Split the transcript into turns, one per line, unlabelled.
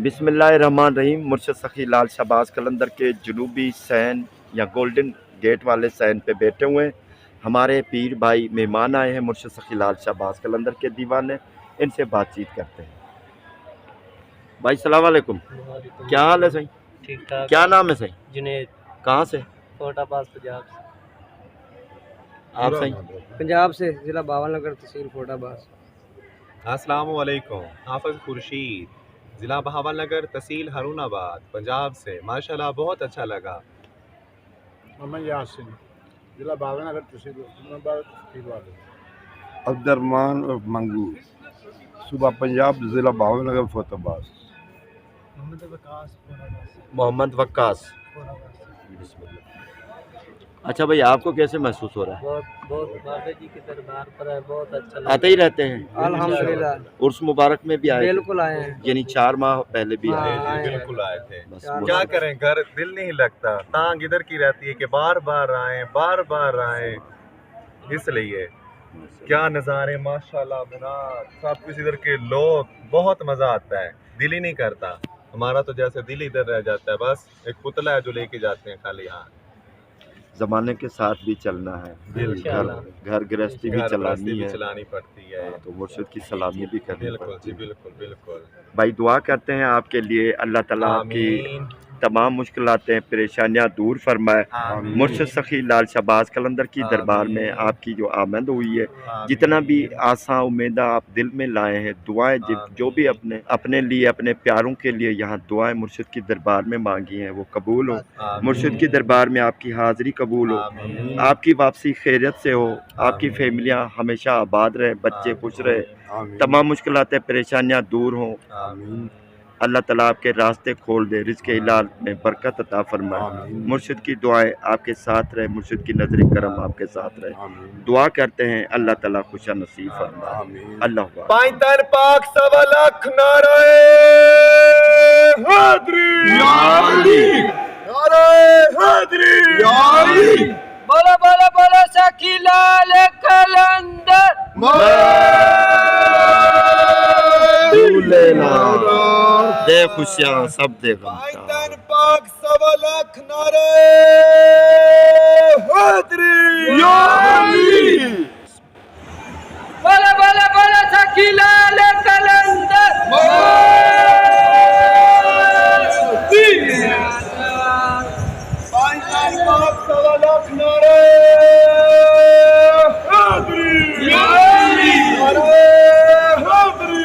بسم اللہ الرحمن الرحیم۔ مرشد سخی لال شہباز قلندر کے جنوبی سین یا گولڈن گیٹ والے سین پہ بیٹھے ہوئے ہیں۔ ہمارے پیر بھائی مہمان آئے ہیں مرشد سخی لال شہباز قلندر کے دیوانے، ان سے بات چیت کرتے ہیں۔ بھائی السلام علیکم، کیا حال ہے؟ صحیح
ٹھیک ٹھاک۔
کیا نام ہے؟ صحیح
جنید،
کہاں سے؟
فورٹ عباس پنجاب سے۔
آپ صحیح؟
پنجاب سے، ضلع بہاول نگر، تحصیل فورٹ عباس۔
السلام علیکم، حافظ خورشید، ضلع بہاول نگر، تحصیل ہارون آباد، پنجاب سے۔ ماشاءاللہ بہت اچھا لگا۔
محمد یاسین، ضلع بہاول نگر، تحصیل ہارون آباد۔
عبدالرحمان منگو، صوبہ پنجاب، ضلع بہاول نگر، فورٹ عباس۔
محمد وقاص۔ بسم اللہ۔ اچھا بھائی، آپ کو کیسے محسوس ہو رہا ہے؟
بہت بابا جی کے دربار پر ہے، بہت اچھا لگا۔
آتے ہی رہتے ہیں؟
الحمدللہ،
عرس مبارک میں بھی آئے؟
بالکل آئے ہیں،
یعنی 4 ماہ پہلے بھی آئے؟
ہاں،
بالکل آئے تھے۔
بس
کیا کریں، گھر دل نہیں لگتا، تانگ ادھر کی رہتی ہے کہ بار بار آئیں، بار بار آئیں۔ اس لیے کیا نظارے، ماشاءاللہ، منار، سب کچھ ادھر کے لوگ، بہت مزہ آتا ہے، دل ہی نہیں کرتا ہمارا، تو جیسے دل ادھر رہ جاتا ہے، بس ایک پتلا ہے جو لے کے جاتے ہیں خالی ہاں۔
زمانے کے ساتھ بھی چلنا ہے، گھر گرہستی بھی چلانی ہے،
چلانی پڑتی ہے،
تو مرشد کی سلامی بھی کرنی
بالکل
پڑتی
جی،
ہے۔
بالکل بالکل۔
بھائی دعا کرتے ہیں آپ کے لیے، اللہ تعالیٰ آپ کی
آمین
تمام مشکلاتیں پریشانیاں دور فرمائے۔
آمین۔
مرشد سخی لال شہباز قلندر کی دربار میں آپ کی جو آمد ہوئی ہے، جتنا بھی آساں امیدہ آپ دل میں لائے ہیں، دعائیں جو بھی اپنے لیے، اپنے پیاروں کے لیے یہاں دعائیں مرشد کی دربار میں مانگی ہیں، وہ قبول ہو۔ مرشد کی دربار میں آپ کی حاضری قبول ہو، آپ کی واپسی خیریت سے ہو، آپ کی فیملیاں ہمیشہ آباد رہیں، بچے خوش رہے، تمام مشکلاتیں پریشانیاں دور ہوں۔ اللہ تعالیٰ آپ کے راستے کھول دے، رزق حلال میں برکت عطا فرمائے۔ مرشد کی دعائیں آپ کے ساتھ رہے، مرشد کی نظر کرم آپ کے ساتھ رہے۔ دعا کرتے ہیں اللہ تعالیٰ خوشا نصیب فرمائے۔ اللہ حافظ۔
پائنتر پاک 1.25 لاکھ نعرہ حیدری، نعرہ حیدری،
بولا بولا بولا سخی لال قلندر،
دے خوشیاں سب دے غم۔
پائنتر پاک 1.25 لاکھ نعرہ حیدری،
بولا بولا بولا سخی لال قلندر،
پائنتر پاک 1.25 لاکھ نعرہ حیدری، نعرہ حیدری۔